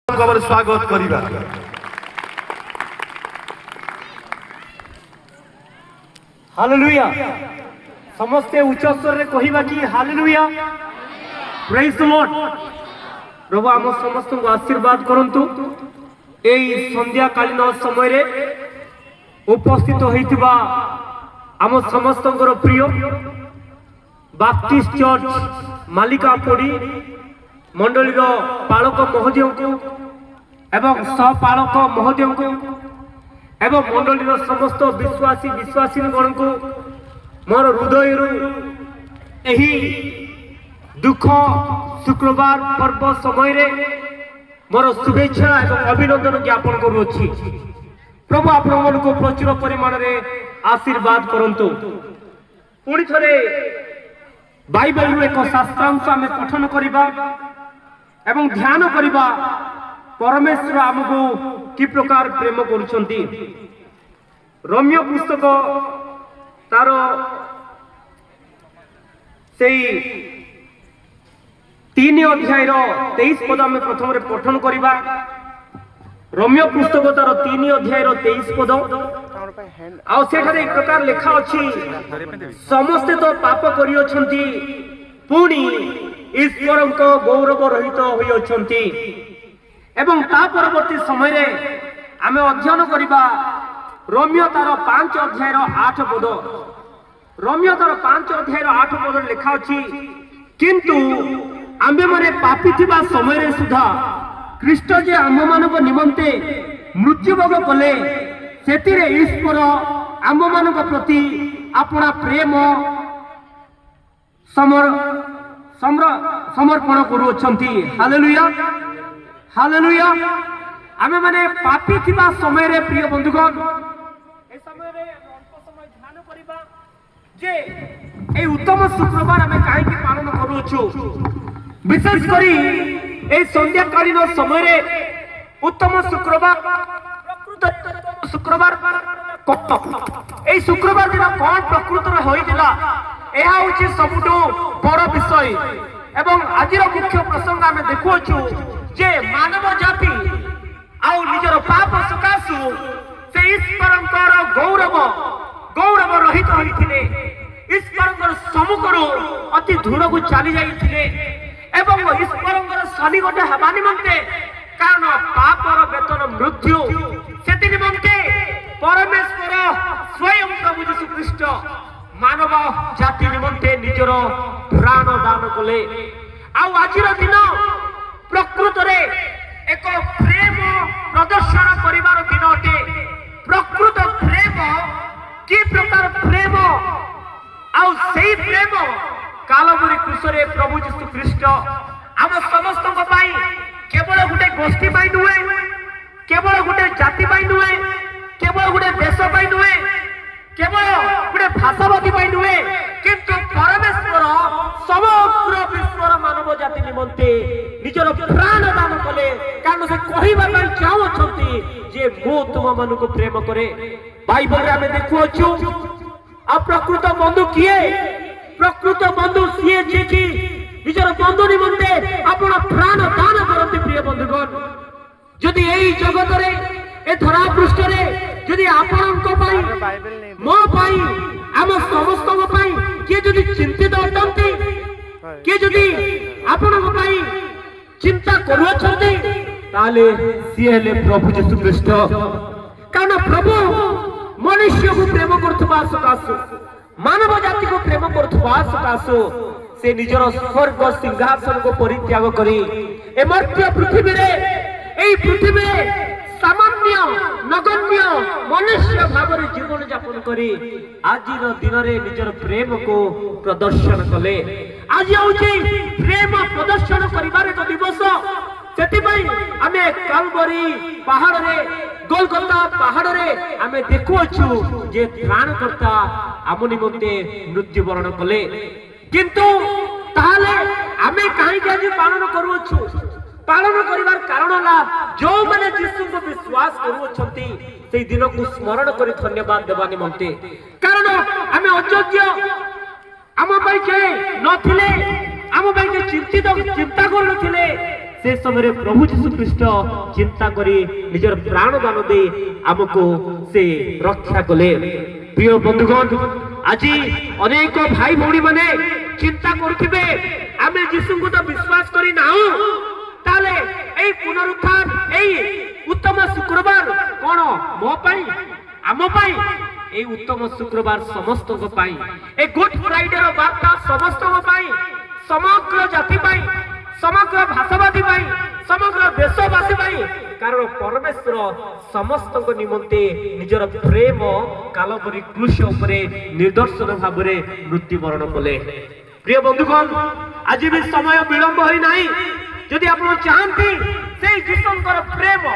स्वागत करिबा। हालेलुया समस्ते उच्च स्वर रे कहिबा कि हालेलुया प्रेज द लॉर्ड। प्रभु आम समस्त को आशीर्वाद करंतु एई संध्या कालीन समय रे उपस्थित होइतिबा आम समस्त प्रिय बाप्टिस्ट चर्च मालिका पड़ी मंडली पालक महोदय को एवं सहपालक महोदय को एवं मंडली समस्त विश्वासी विश्वासी गण को मोर हृदय एही दुख शुक्रवार पर्व समय रे मोर शुभेच्छा एवं अभिनंदन ज्ञापन करुछि। प्रभु आपण मन को प्रचुर परिमाण रे आशीर्वाद करंतु। पुणी थरे बाइबल रू एक शास्त्रांश आमे पठन करिबा एवं ध्यान करिबा परमेश्वर आमको कि प्रकार प्रेम करुछंती। रोमियो पुस्तक तार सेई 3 अध्याय 23 पद आमे प्रथम रे पठन करिबा। रोमियो पुस्तक तार 3 अध्याय 23 पद आ सेठारे एक प्रकार लिखा अछि, समस्ते तो पाप करियोछंती पुणी ईश्वर को गौरव रहित होई अछंती। एवं ता परवर्ती समय रे आमे अध्ययन करिबा रोमियो तार 5 अध्याय 8 पद। रोमियो तार 5 अध्याय 8 पद लिखा अछि, किंतु आमे माने पापी थिबा समय रे सुधा ख्रीष्ट जे आम मानक निमंते मृत्युभोग कले सेतिरे ईश्वर आम मानक प्रति अपना प्रेम समर्पण करुछंती। Hallelujah hallelujah. आमे माने पापी थिबा समय रे प्रिय बंधुगण ए समय रे अल्प समय ध्यान करिबा जे ए उत्तम शुक्रवार आमे काहे कि पालन करूछु। विशेष करी ए संध्या कालीन समय रे उत्तम शुक्रवार प्रकृत शुक्रवार ए शुक्रवार दिन कोन प्रकृत रे होइतिला एहा होछि सबुटो बड़ विषय। एवं आजिर मुख्य प्रसंग आमे देखुछु जे मानव जाति आउ निजर पाप सकाशु से ईश्वरंकर गौरव रहित होइथिले। ईश्वरंकर सम्मुखरु अति दूर को चली जाइथिले एवं ईश्वरंकर सनिगत हेबा निमंते कारण पापर वेतन मृत्यु सेति निमंते परमेश्वर स्वयं प्रभु यीशु ख्रीष्ट मानव जाति निमंते निजर प्राण दान कले। आउ आजिर दिन प्रकृत रे एक प्रेम प्रदर्शन करिवार दिन अटे। प्रकृत प्रेम कि प्रकार प्रेम आउ सेही प्रेम कालवरी क्रूसरे प्रभु यीशु ख्रीष्ट आम समस्त पाई केवल गुटे गोष्ठी पाई नुहे, केवल गुटे जाति पाई नुहे, केवल गुटे देश पाई नुहे, केवल गुटे भाषावादी पाई नुहे, किंतु परमेश्वर समग्र विश्वर मानव जाति निमंते निजर प्राण दान कले। कारण से कहिबा पई चाहउछंती जे मो तुम मन को प्रेम करे। बाइबल रे हमें देखुछु आ प्रकृत बंधु किए? प्रकृत बंधु सिए जे कि निजर बंधु निमंते अपन प्राण दान करते। प्रिय बंधुगण जदि एई जगत रे ए धरा पृष्ठ रे जदि आपन को पई मो पई हम समस्त को पई के जदि चिंतित अटंती के जदि आपन को पई चिंता करूछंती ताले सिए हेले प्रभु यीशु ख्रीष्ट। कारण प्रभु मनुष्य को प्रेम करथबा सकासु मानव जाति को प्रेम करथबा सकासु से निजर स्वर्ग सिंहासन को परित्याग करी ए मर्त्य पृथ्वी रे एई पृथ्वी रे सामान्य नगण्य मनुष्य भाव रे जीवन यापन करी आजिर दिन रे निजर प्रेम को प्रदर्शन कले। आज होची प्रेम प्रदर्शन करिबार एक दिवस। सेति पई आमे कालवरी पहाड़ रे गोलगोता पहाड़ रे आमे देखुछु जे त्राणकर्ता आम निमंते मृत्युवरण कले। किंतु ताले आमे काहे कि आज पालन करूछु? पालन करिवार कारण ला जो माने यीशु को विश्वास करूछंती सेई दिन को स्मरण करी धन्यवाद देबा निमंते। कारण आमे अयोग्य आम भाई के नथिले आम भाई के चिंता कर नथिले से समय प्रभु जीशु ख्रीष्ट चिंता करी निजर प्राण दान दे आमको से रक्षा कले। प्रिय बंधुगण आज अनेक भाई भौणी माने चिंता करुथिबे आमे जीशु को तो विश्वास करी नाउ ताले एई पुनरुत्थान एई उत्तम शुक्रवार कोन मो पई आम पई ए उत्तम शुक्रवार समस्त को पाई ए गुड फ्राइडे रो वार्ता समस्त को पाई समग्र जाति पाई समग्र भाषावादी पाई समग्र देशवासी पाई कारण परमेश्वर समस्त को निमंते निजर प्रेम कालवरी क्रूस उपरे निदर्शन भाव में मृत्युवरण कले। प्रिय बंधुगण आज भी समय विलंब होई नाही यदि आप चाहती से जीशुंकर प्रेम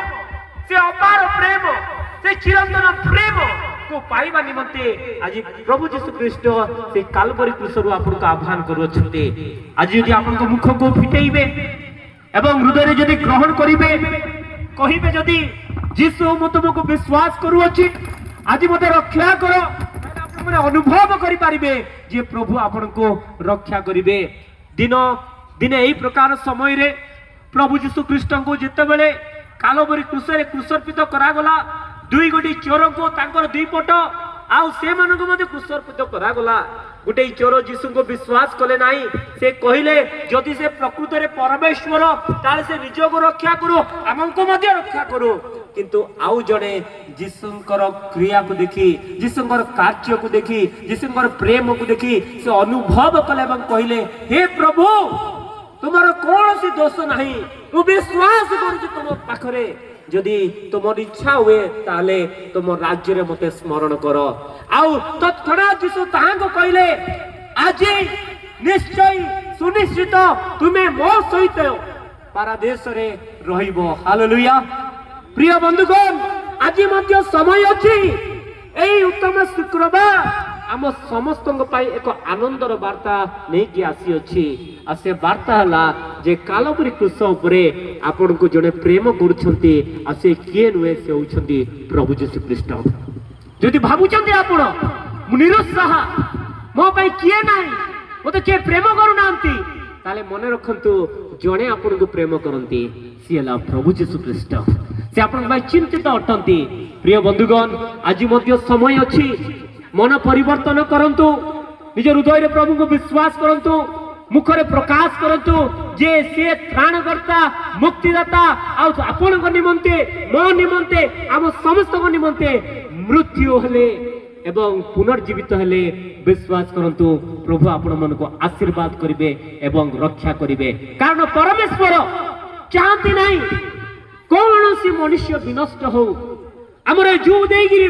से अपार प्रेम से चिरंतन प्रेम को पाइबा निमंते आज प्रभु जीशु ख्रीष्ट से कालवरी क्रूसरु आपनको आह्वान करूछन्ते। आज यदि आपनको मुख को फिटेइबे एवं हृदय रे यदि ग्रहण करिबे कहिबे यदि जीशु मो तुमको विश्वास करूअछि आज मते रक्षा करो आपण माने अनुभव करि पारिबे जे प्रभु आपनको रक्षा करिबे। दिन दिन एई प्रकार समय रे प्रभु जीशु ख्रीष्ट को जेते बेले कालवरी क्रूसरे क्रूसर्पित करा गला दुई गोटी चोर को तांकर दुई पट आउ से मानक मध्ये क्रूसर्पित करा गला गोटे चोर जीशु को विश्वास कले नाही से कहिले जदि से प्रकृत रे परमेश्वर ताले से निज को रक्षा करू हमको मध्ये रक्षा करू किंतु आउ जणे जीशुंकर क्रिया को देखि जीशुंकर कार्य को देखि जीशुंकर प्रेम को देखि से अनुभव कले एवं कहिले हे प्रभु तुमर कौन सी दोष नहीं तू विश्वास कर तुम पाखरे जदि तुम इच्छा हुए ताले तुम राज्य रे मते स्मरण कर आउ तत्क्षणात जीशु ताहाको कहले आज निश्चय सुनिश्चित तुमे मो सहित पारादेश रे रहिबो। हालेलुया। प्रिय बंधुगण आज मध्य समय अछि एई उत्तम शुक्रवार आम समस्त एक आनंदर वार्ता नहीं कि आसी अच्छी आ से वार्ता हला जे कालवरी क्रूस उपरे आपन को जने प्रेम करूछंती आ से किए नुए से होछंती प्रभु जीशु ख्रीष्ट। जदि भाबुछंती आपण मु निरुत्साह मो पई किए नाही मते के प्रेम करू नांती ताले मने रखंतु जने आपन को प्रेम करंती सी हला प्रभु जीशु ख्रीष्ट से आपन भाई चिंतित अटंती। प्रिय बंधुगण आज मध्य समय अछि मन परिवर्तन करंतु निज हृदय प्रभु को विश्वास करंतु मुखरे प्रकाश करंतु जे से त्राणकर्ता मुक्तिदाता आपण निमंते मो निमंते आम समस्त निमंते मृत्यु हेले एवं पुनर्जीवित हेले विश्वास करंतु प्रभु आपण मन को आशीर्वाद करिवे एवं रक्षा करिवे कारण परमेश्वर चाहती नहीं कौन सी मनुष्य विनष्ट हो हमर जू देगिरी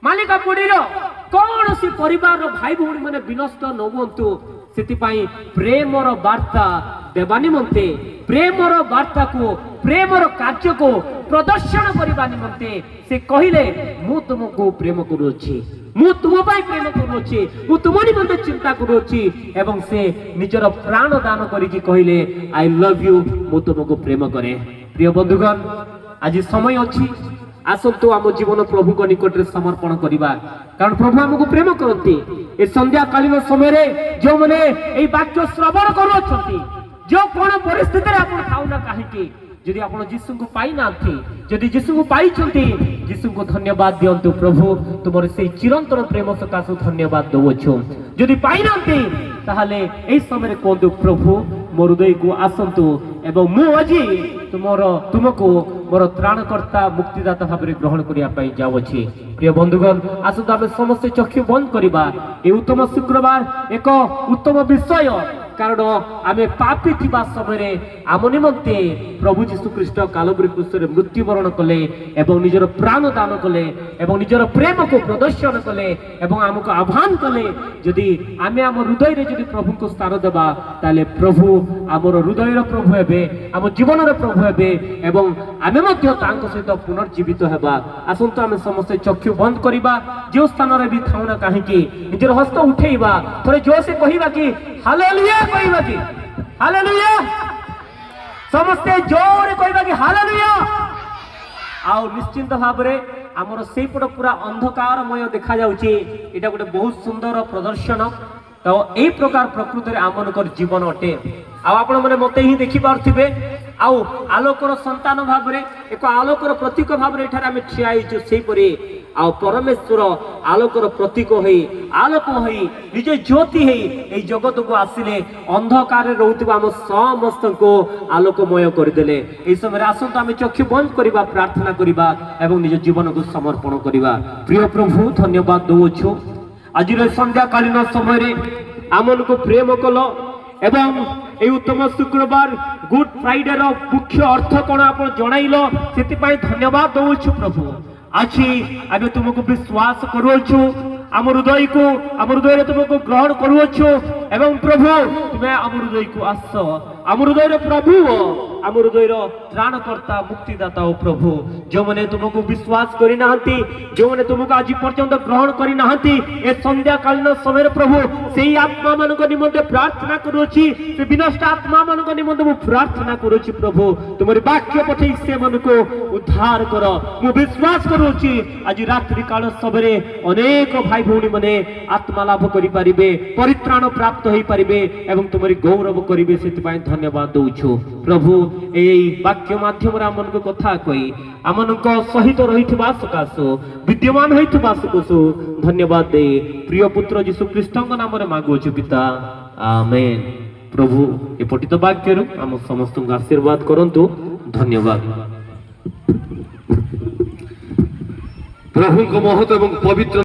मालिका पड़ीर कौन सी परिवार भाई भौणी मैंने विनष्ट न हुंतु से प्रेमर वार्ता देवा निमंते प्रेमर वार्ता को प्रेमर कार्य को प्रदर्शन करने निमंते से कहले मु तुमको प्रेम करूछि मु तुम प्रेम करूछि मु तुम निमंते चिंता करूछि एवं से निजर प्राण दान करिकि कहले आई लव यू मु तुमको प्रेम करे। प्रिय बंधुगण आज समय अछि आसंतु आम जीवन प्रभु को निकट रे समर्पण करिबा कारण प्रभु हमको प्रेम करती ए संध्या कालीन समय रे जो माने ए वाक्य श्रवण करूछंती जो कोन परिस्थिति रे आपण थाउना काहेकि यदि आपण जीशु को पाई नाथि यदि जीशु को पाई छंती जीशु को धन्यवाद दियंतु प्रभु तुमर से चिरंतन प्रेम सकाश धन्यवाद दउछु यदि पाई नाथि ताहाले ए समय रे कोंदु प्रभु मोर हृदय को आसंतु एवं मु अजी तुमको मोर त्राणकर्ता मुक्तिदाता भाव में ग्रहण करने जाऊँगी। प्रिय बंधुगण आसतु आम समस्त चक्षु बंद करवा ये उत्तम शुक्रवार एक उत्तम विषय कारण आम पापी थिबा समय आम निमंते प्रभु जीशु ख्रीष्ट कालवरी क्रूसरे मृत्युवरण कले एवं निजर प्राण दान कले एवं निजर प्रेम को प्रदर्शन कले एवं आमको आह्वान कले जदि आम आम हृदय रे जदि प्रभु को स्थान देबा ताले प्रभु आमर हृदय प्रभु हेबे आम जीवन प्रभु हेबे एवं आमे मध्य तांको सहित पुनर्जीवित हेबा। आसंतु आमे समस्त चक्षु बंद करिबा जो स्थान रे भी थाउना काहेकि निजर हस्त उठेइबा थोड़े जोर से कहिबा कि हालेलुया कहिबा कि हालेलुया समस्त जोर कहिबा कि हालेलुया आउ निश्चिंत भाव रे हमर सेपट पूरा अंधकारमय देखा जाउची एटा गोटे बहुत सुंदर प्रदर्शन तो ए प्रकार प्रकृति रे आमनकर जीवन अटे आपण मैंने मत ही देखी पारे आलोकर संतान भाव में एक आलोकर प्रतीक भाव में आम ठिया आ परमेश्वर आलोकर प्रतीक हो आलोक हो निजे ज्योति हो जगत को आसिले अंधकार रोकवा आम समस्त को आलोकमय करदे। यह समय आसत आम चक्षु बंद करवा प्रार्थना करवा एवं निज जीवन को समर्पण करवा। प्रिय प्रभु धन्यवाद दौछु आज संध्याकालीन समय आमन को प्रेम कल एवं ए उत्तम शुक्रवार गुड फ्राइडे रो मुख्य अर्थ कौन आप जनइल से धन्यवाद दौछु प्रभु। आज आम तुमको विश्वास करुछु आम हृदय को आम हृदय तुमको ग्रहण करुछु एवं प्रभु तुम्हें आम हृदय को आस आम हृदय प्रभु आम हृदय त्राणकर्ता मुक्तिदाता ओ प्रभु जो मैंने तुमको विश्वास करना जो मैंने तुमको आज पर्यंत ग्रहण करना ए संध्याकालीन समय प्रभु से आत्मा मान निमंते प्रार्थना करुच्ची से विनष्ट आत्मा मान निमंते मु प्रार्थना करुच्ची प्रभु तुम्हारी वाक्य पठे से मन को उद्धार कर मु विश्वास करुच्ची आज रात्रि काल समय अनेक भाई भौणी मैंने आत्मा लाभ करें परित्राण प्राप्त हो पारे एवं तुम्हारी गौरव करेंगे से धन्यवाद दौछु प्रभु। यही वाक्य माध्यम आम को कथा कही आम सहित रही सकाशु विद्यमान होता सकाशु धन्यवाद दे प्रिय पुत्र जीशु ख्रीष्ट नाम मागुछु पिता आमेन। प्रभु ए पठित वाक्य आम समस्त आशीर्वाद करंतु धन्यवाद। प्रभु को महत्व एवं पवित्र